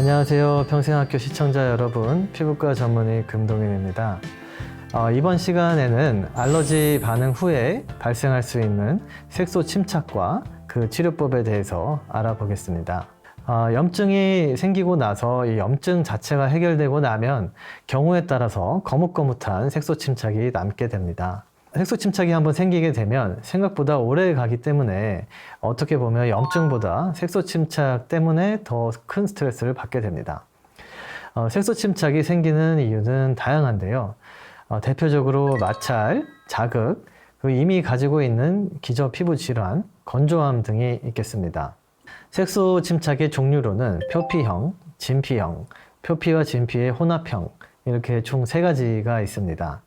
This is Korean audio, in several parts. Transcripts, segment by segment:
안녕하세요. 평생학교 시청자 여러분, 피부과 전문의 금동인입니다. 이번 시간에는 알러지 반응 후에 발생할 수 있는 색소 침착과 그 치료법에 대해서 알아보겠습니다. 염증이 생기고 나서 이 염증 자체가 해결되고 나면 경우에 따라서 거뭇거뭇한 색소 침착이 남게 됩니다. 색소 침착이 한번 생기게 되면 생각보다 오래 가기 때문에 어떻게 보면 염증보다 색소 침착 때문에 더 큰 스트레스를 받게 됩니다. 색소 침착이 생기는 이유는 다양한데요. 대표적으로 마찰, 자극, 그리고 이미 가지고 있는 기저 피부 질환, 건조함 등이 있겠습니다. 색소 침착의 종류로는 표피형, 진피형, 표피와 진피의 혼합형, 이렇게 총 3가지가 있습니다.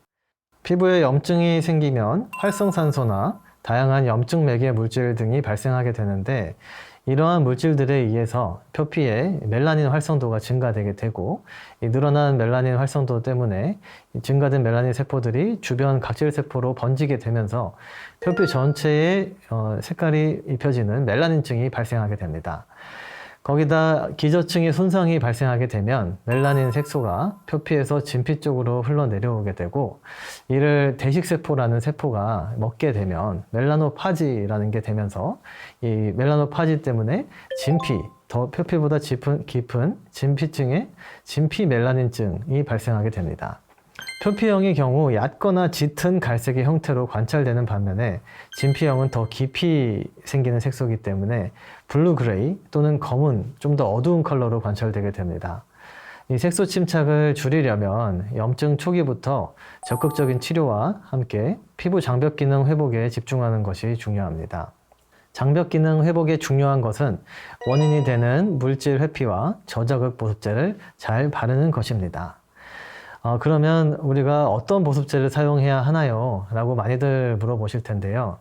피부에 염증이 생기면 활성산소나 다양한 염증 매개 물질 등이 발생하게 되는데, 이러한 물질들에 의해서 표피의 멜라닌 활성도가 증가되게 되고, 이 늘어난 멜라닌 활성도 때문에 증가된 멜라닌 세포들이 주변 각질 세포로 번지게 되면서 표피 전체에 색깔이 입혀지는 멜라닌증이 발생하게 됩니다. 거기다 기저층의 손상이 발생하게 되면 멜라닌 색소가 표피에서 진피 쪽으로 흘러내려오게 되고, 이를 대식세포라는 세포가 먹게 되면 멜라노파지라는 게 되면서 이 멜라노파지 때문에 진피, 더 표피보다 깊은 진피층에 진피 멜라닌증이 발생하게 됩니다. 표피형의 경우 얕거나 짙은 갈색의 형태로 관찰되는 반면에 진피형은 더 깊이 생기는 색소이기 때문에 블루 그레이 또는 검은 좀 더 어두운 컬러로 관찰되게 됩니다. 이 색소 침착을 줄이려면 염증 초기부터 적극적인 치료와 함께 피부 장벽 기능 회복에 집중하는 것이 중요합니다. 장벽 기능 회복에 중요한 것은 원인이 되는 물질 회피와 저자극 보습제를 잘 바르는 것입니다. 그러면 우리가 어떤 보습제를 사용해야 하나요? 라고 많이들 물어보실 텐데요.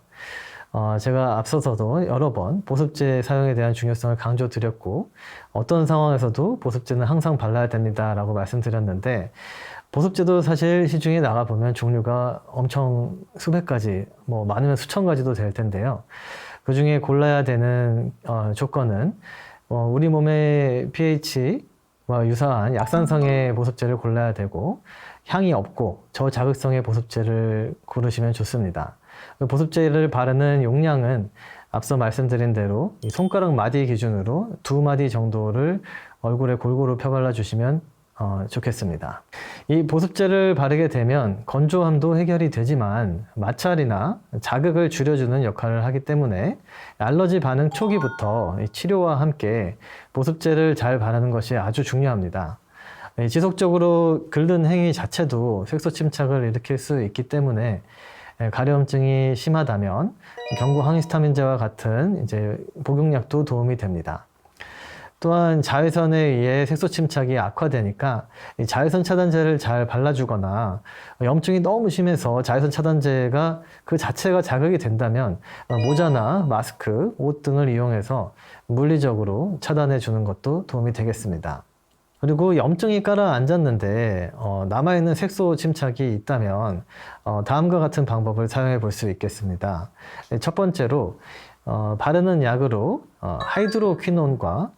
제가 앞서서도 여러 번 보습제 사용에 대한 중요성을 강조드렸고, 어떤 상황에서도 보습제는 항상 발라야 됩니다 라고 말씀드렸는데, 보습제도 사실 시중에 나가보면 종류가 엄청 수백 가지, 많으면 수천 가지도 될 텐데요. 그 중에 골라야 되는 조건은 우리 몸의 pH와 유사한 약산성의 보습제를 골라야 되고, 향이 없고 저자극성의 보습제를 고르시면 좋습니다. 보습제를 바르는 용량은 앞서 말씀드린 대로 손가락 마디 기준으로 2마디 정도를 얼굴에 골고루 펴발라 주시면 좋겠습니다. 이 보습제를 바르게 되면 건조함도 해결이 되지만 마찰이나 자극을 줄여주는 역할을 하기 때문에 알러지 반응 초기부터 치료와 함께 보습제를 잘 바르는 것이 아주 중요합니다. 지속적으로 긁는 행위 자체도 색소 침착을 일으킬 수 있기 때문에 가려움증이 심하다면 경구 항히스타민제와 같은 복용약도 도움이 됩니다. 또한 자외선에 의해 색소 침착이 악화되니까 자외선 차단제를 잘 발라주거나, 염증이 너무 심해서 자외선 차단제가 그 자체가 자극이 된다면 모자나 마스크, 옷 등을 이용해서 물리적으로 차단해 주는 것도 도움이 되겠습니다. 그리고 염증이 가라앉았는데 남아있는 색소 침착이 있다면 다음과 같은 방법을 사용해 볼 수 있겠습니다. 첫 번째로 바르는 약으로 하이드로퀴논과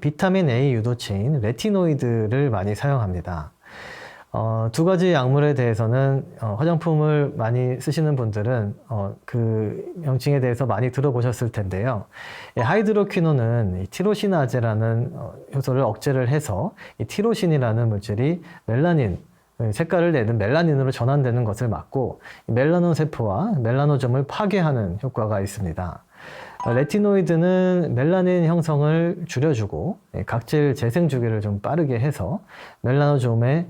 비타민 A 유도체인 레티노이드를 많이 사용합니다. 2가지 약물에 대해서는 화장품을 많이 쓰시는 분들은 그 명칭에 대해서 많이 들어보셨을 텐데요. 하이드로퀴논은 티로시나제라는 효소를 억제를 해서 이 티로신이라는 물질이 멜라닌, 색깔을 내는 멜라닌으로 전환되는 것을 막고 멜라노 세포와 멜라노점을 파괴하는 효과가 있습니다. 레티노이드는 멜라닌 형성을 줄여주고 각질 재생 주기를 좀 빠르게 해서 멜라노점의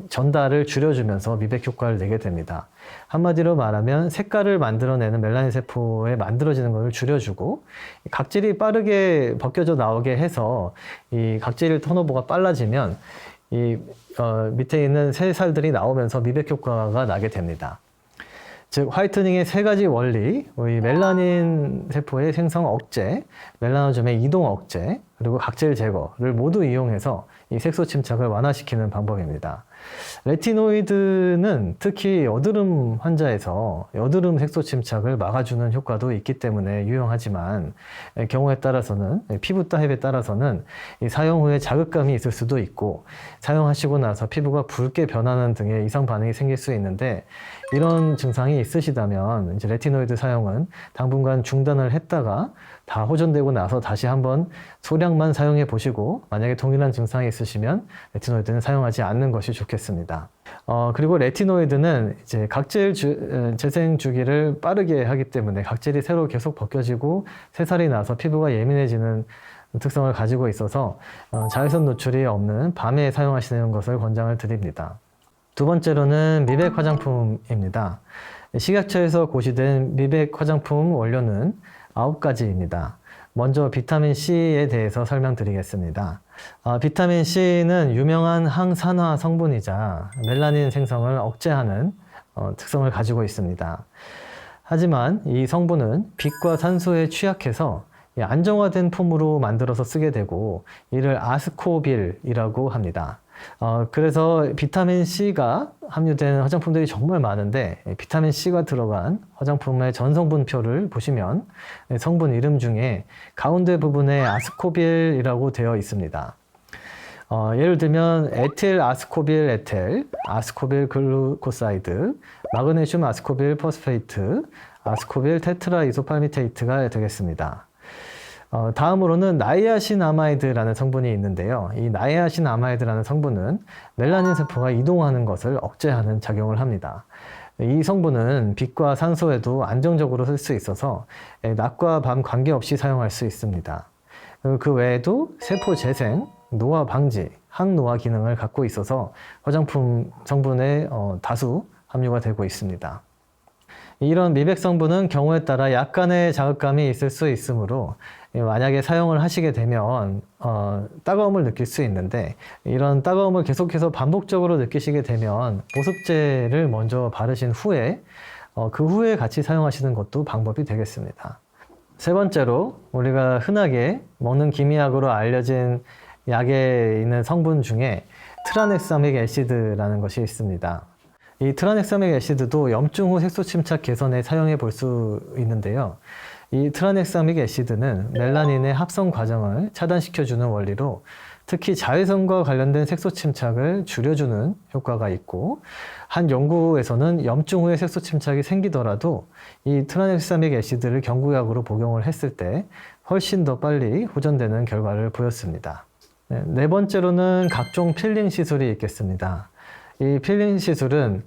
전달을 줄여주면서 미백 효과를 내게 됩니다. 한마디로 말하면 색깔을 만들어내는 멜라닌 세포에 만들어지는 것을 줄여주고, 각질이 빠르게 벗겨져 나오게 해서 이 각질 턴오버가 빨라지면 밑에 있는 새살들이 나오면서 미백 효과가 나게 됩니다. 즉 화이트닝의 3가지 원리, 멜라닌 세포의 생성 억제, 멜라노점의 이동 억제, 그리고 각질 제거를 모두 이용해서 이 색소 침착을 완화시키는 방법입니다. 레티노이드는 특히 여드름 환자에서 여드름 색소 침착을 막아주는 효과도 있기 때문에 유용하지만 경우에 따라서는 피부 타입에 따라서는 이 사용 후에 자극감이 있을 수도 있고 사용하시고 나서 피부가 붉게 변하는 등의 이상 반응이 생길 수 있는데 이런 증상이 있으시다면 이제 레티노이드 사용은 당분간 중단을 했다가 다 호전되고 나서 다시 한번 소량만 사용해 보시고 만약에 동일한 증상이 있으시면 레티노이드는 사용하지 않는 것이 좋겠습니다. 그리고 레티노이드는 이제 각질 재생 주기를 빠르게 하기 때문에 각질이 새로 계속 벗겨지고 새살이 나서 피부가 예민해지는 특성을 가지고 있어서 자외선 노출이 없는 밤에 사용하시는 것을 권장을 드립니다. 두 번째로는 미백 화장품입니다. 식약처에서 고시된 미백 화장품 원료는 9가지입니다. 먼저 비타민 C에 대해서 설명드리겠습니다. 비타민 C는 유명한 항산화 성분이자 멜라닌 생성을 억제하는 특성을 가지고 있습니다. 하지만 이 성분은 빛과 산소에 취약해서 안정화된 폼으로 만들어서 쓰게 되고 이를 아스코빌이라고 합니다. 그래서 비타민 C가 함유된 화장품들이 정말 많은데 비타민 C가 들어간 화장품의 전성분표를 보시면 성분 이름 중에 가운데 부분에 아스코빌이라고 되어 있습니다. 예를 들면 에틸 아스코빌 에텔, 아스코빌 글루코사이드, 마그네슘 아스코빌 포스페이트, 아스코빌 테트라 이소팔미테이트가 되겠습니다. 다음으로는 나이아신아마이드라는 성분이 있는데요. 이 나이아신아마이드라는 성분은 멜라닌 세포가 이동하는 것을 억제하는 작용을 합니다. 이 성분은 빛과 산소에도 안정적으로 쓸 수 있어서 낮과 밤 관계없이 사용할 수 있습니다. 그 외에도 세포 재생, 노화 방지, 항노화 기능을 갖고 있어서 화장품 성분에 다수 함유가 되고 있습니다. 이런 미백 성분은 경우에 따라 약간의 자극감이 있을 수 있으므로 만약에 사용을 하시게 되면 따가움을 느낄 수 있는데 이런 따가움을 계속해서 반복적으로 느끼시게 되면 보습제를 먼저 바르신 후에 그 후에 같이 사용하시는 것도 방법이 되겠습니다. 세 번째로 우리가 흔하게 먹는 기미약으로 알려진 약에 있는 성분 중에 트라넥사믹 애시드라는 것이 있습니다. 이 트라넥사믹 애시드도 염증 후 색소 침착 개선에 사용해 볼 수 있는데요. 이 트라넥사믹 애시드는 멜라닌의 합성 과정을 차단시켜주는 원리로 특히 자외선과 관련된 색소 침착을 줄여주는 효과가 있고 한 연구에서는 염증 후에 색소 침착이 생기더라도 이 트라넥사믹 애시드를 경구약으로 복용을 했을 때 훨씬 더 빨리 호전되는 결과를 보였습니다. 네 번째로는 각종 필링 시술이 있겠습니다. 이 필링 시술은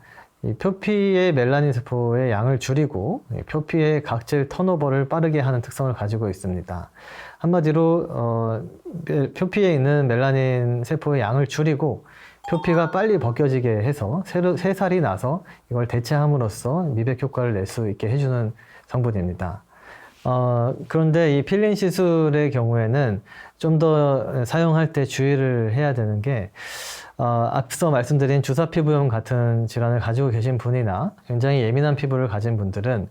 표피의 멜라닌 세포의 양을 줄이고 표피의 각질 턴오버를 빠르게 하는 특성을 가지고 있습니다. 한마디로 표피에 있는 멜라닌 세포의 양을 줄이고 표피가 빨리 벗겨지게 해서 새살이 나서 이걸 대체함으로써 미백 효과를 낼 수 있게 해주는 성분입니다. 그런데 이 필링 시술의 경우에는 좀 더 사용할 때 주의를 해야 되는 게 앞서 말씀드린 주사 피부염 같은 질환을 가지고 계신 분이나 굉장히 예민한 피부를 가진 분들은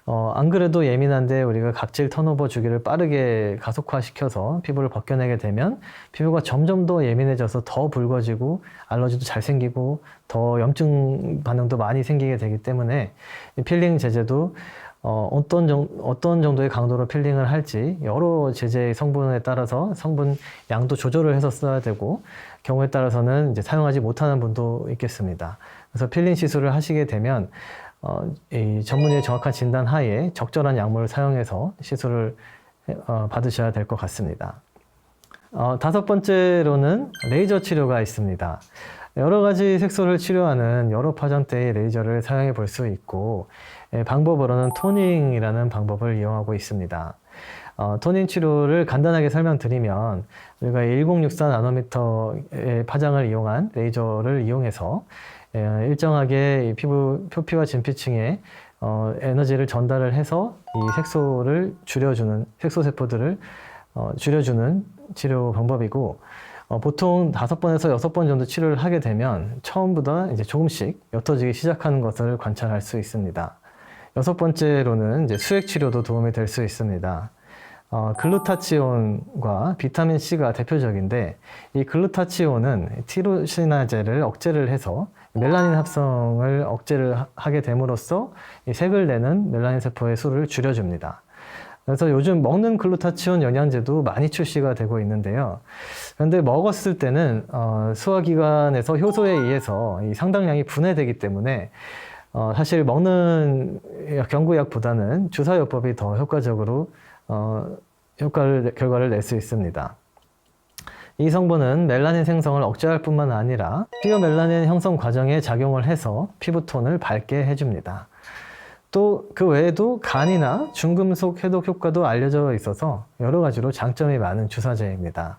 안 그래도 예민한데 우리가 각질 턴오버 주기를 빠르게 가속화시켜서 피부를 벗겨내게 되면 피부가 점점 더 예민해져서 더 붉어지고 알러지도 잘 생기고 더 염증 반응도 많이 생기게 되기 때문에 이 필링 제제도 어떤 정도의 강도로 필링을 할지 여러 제제의 성분에 따라서 성분 양도 조절을 해서 써야 되고 경우에 따라서는 이제 사용하지 못하는 분도 있겠습니다. 그래서 필링 시술을 하시게 되면 이 전문의의 정확한 진단 하에 적절한 약물을 사용해서 시술을 받으셔야 될 것 같습니다. 다섯 번째로는 레이저 치료가 있습니다. 여러 가지 색소를 치료하는 여러 파장대의 레이저를 사용해 볼 수 있고 방법으로는 토닝이라는 방법을 이용하고 있습니다. 토닝 치료를 간단하게 설명드리면 우리가 1064 나노미터의 파장을 이용한 레이저를 이용해서 일정하게 표피와 진피층에 에너지를 전달을 해서 이 색소를 줄여주는 색소세포들을 줄여주는 치료 방법이고 보통 5번에서 6번 정도 치료를 하게 되면 처음보다 이제 조금씩 옅어지기 시작하는 것을 관찰할 수 있습니다. 6번째로는 이제 수액 치료도 도움이 될 수 있습니다. 글루타치온과 비타민 C가 대표적인데, 이 글루타치온은 티로시나제를 억제를 해서 멜라닌 합성을 억제를 하게 됨으로써 이 색을 내는 멜라닌 세포의 수를 줄여줍니다. 그래서 요즘 먹는 글루타치온 영양제도 많이 출시가 되고 있는데요. 그런데 먹었을 때는 소화기관에서 효소에 의해서 이 상당량이 분해되기 때문에 사실 먹는 경구약보다는 주사요법이 더 효과적으로 결과를 낼 수 있습니다. 이 성분은 멜라닌 생성을 억제할 뿐만 아니라 피오멜라닌 형성 과정에 작용을 해서 피부톤을 밝게 해줍니다. 또 그 외에도 간이나 중금속 해독 효과도 알려져 있어서 여러 가지로 장점이 많은 주사제입니다.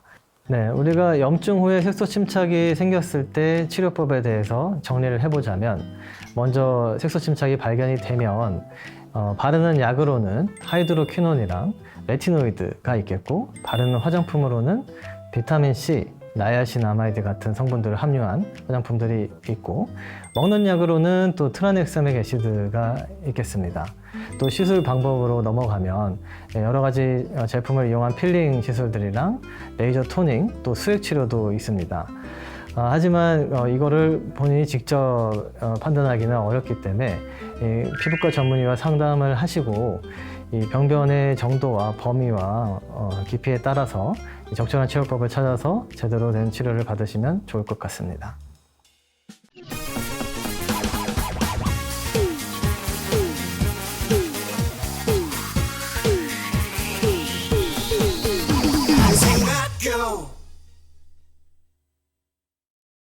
네, 우리가 염증 후에 색소 침착이 생겼을 때 치료법에 대해서 정리를 해보자면, 먼저 색소 침착이 발견이 되면 바르는 약으로는 하이드로퀴논이랑 레티노이드가 있겠고, 바르는 화장품으로는 비타민C, 나이아신아마이드 같은 성분들을 함유한 화장품들이 있고, 먹는 약으로는 또 트라넥사믹 애시드가 있겠습니다. 또 시술 방법으로 넘어가면 여러 가지 제품을 이용한 필링 시술들이랑 레이저 토닝, 또 수액 치료도 있습니다. 하지만 이거를 본인이 직접 판단하기는 어렵기 때문에 피부과 전문의와 상담을 하시고 이 병변의 정도와 범위와 깊이에 따라서 적절한 치료법을 찾아서 제대로 된 치료를 받으시면 좋을 것 같습니다.